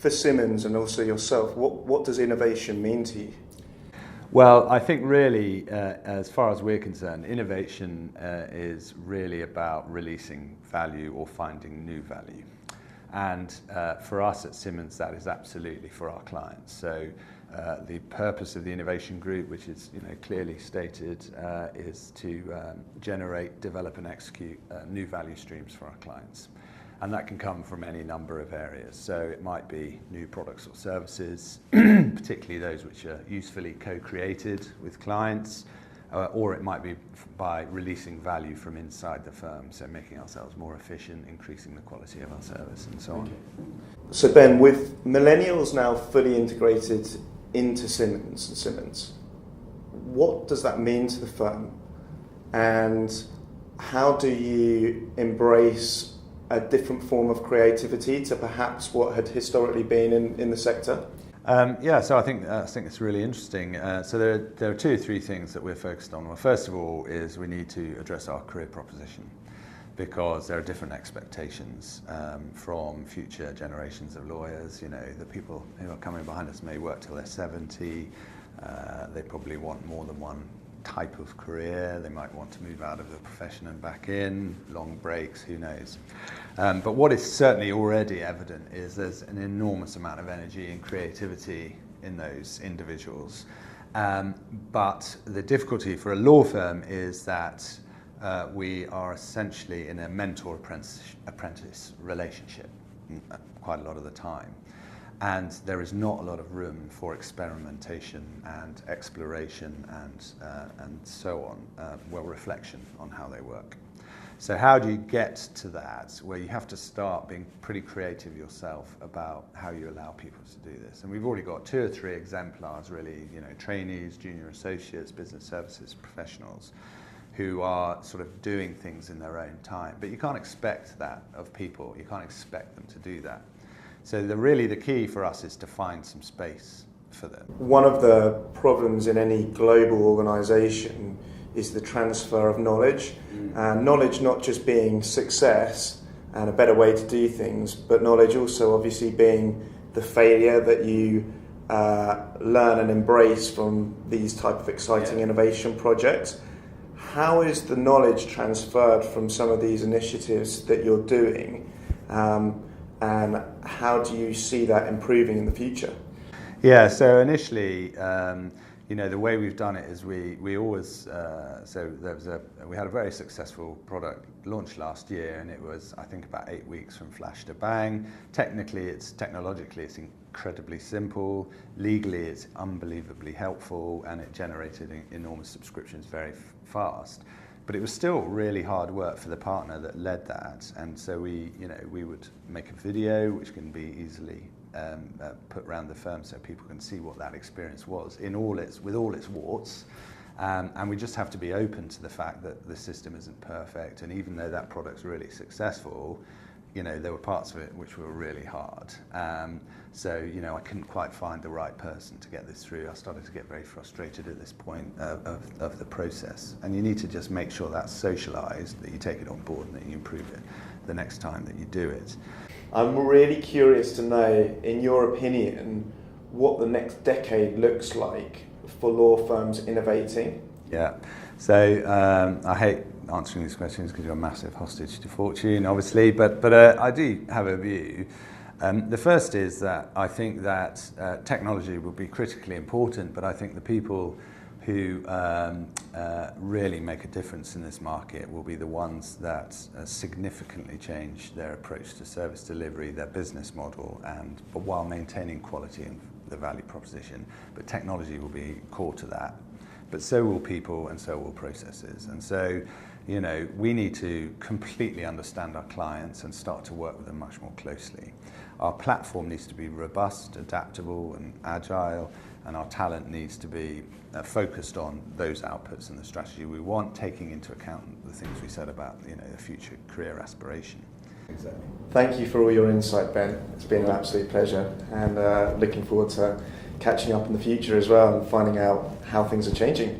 for Simmons and also yourself, what does innovation mean to you? Well, I think really, as far as we're concerned, innovation is really about releasing value or finding new value. And for us at Simmons, that is absolutely for our clients. So the purpose of the innovation group, which is clearly stated, is to generate, develop and execute new value streams for our clients. And that can come from any number of areas. So it might be new products or services, particularly those which are usefully co-created with clients, or it might be by releasing value from inside the firm, so making ourselves more efficient, increasing the quality of our service and so on. So Ben, with millennials now fully integrated into Simmons Simmons, what does that mean to the firm? And how do you embrace a different form of creativity to perhaps what had historically been in the sector? So I think it's really interesting. So there are two or three things that we're focused on. Well, first of all is we need to address our career proposition, because there are different expectations from future generations of lawyers. The people who are coming behind us may work till they're 70. They probably want more than one type of career. They might want to move out of the profession and back in, long breaks, who knows. But what is certainly already evident is there's an enormous amount of energy and creativity in those individuals. But the difficulty for a law firm is that we are essentially in a mentor-apprentice relationship quite a lot of the time. And there is not a lot of room for experimentation and exploration and so on, reflection on how they work. So how do you get to that, where you have to start being pretty creative yourself about how you allow people to do this? And we've already got 2 or 3 exemplars, really, trainees, junior associates, business services professionals, who are sort of doing things in their own time. But you can't expect that of people. You can't expect them to do that. So the key for us is to find some space for them. One of the problems in any global organisation is the transfer of knowledge. And knowledge not just being success and a better way to do things, but knowledge also obviously being the failure that you learn and embrace from these type of exciting innovation projects. How is the knowledge transferred from some of these initiatives that you're doing? And how do you see that improving in the future? Yeah, so initially, the way we've done it is we always, we had a very successful product launch last year, and it was, I think, about 8 weeks from flash to bang. Technologically, it's incredibly simple. Legally, it's unbelievably helpful, and it generated enormous subscriptions very fast. But it was still really hard work for the partner that led that, and so we would make a video which can be easily put around the firm so people can see what that experience was with all its warts, and we just have to be open to the fact that the system isn't perfect, and even though that product's really successful, there were parts of it which were really hard. So I couldn't quite find the right person to get this through. I started to get very frustrated at this point of the process. And you need to just make sure that's socialised, that you take it on board and that you improve it the next time that you do it. I'm really curious to know, in your opinion, what the next decade looks like for law firms innovating. Yeah, so I hate answering these questions because you're a massive hostage to fortune, obviously, but I do have a view. The first is that I think that technology will be critically important, but I think the people who really make a difference in this market will be the ones that significantly change their approach to service delivery, their business model, but while maintaining quality and the value proposition. But technology will be core to that. But so will people, and so will processes. And so, we need to completely understand our clients and start to work with them much more closely. Our platform needs to be robust, adaptable and agile, and our talent needs to be focused on those outputs and the strategy we want, taking into account the things we said about the future career aspiration. Exactly. Thank you for all your insight, Ben. It's been an absolute pleasure, and looking forward to catching up in the future as well and finding out how things are changing.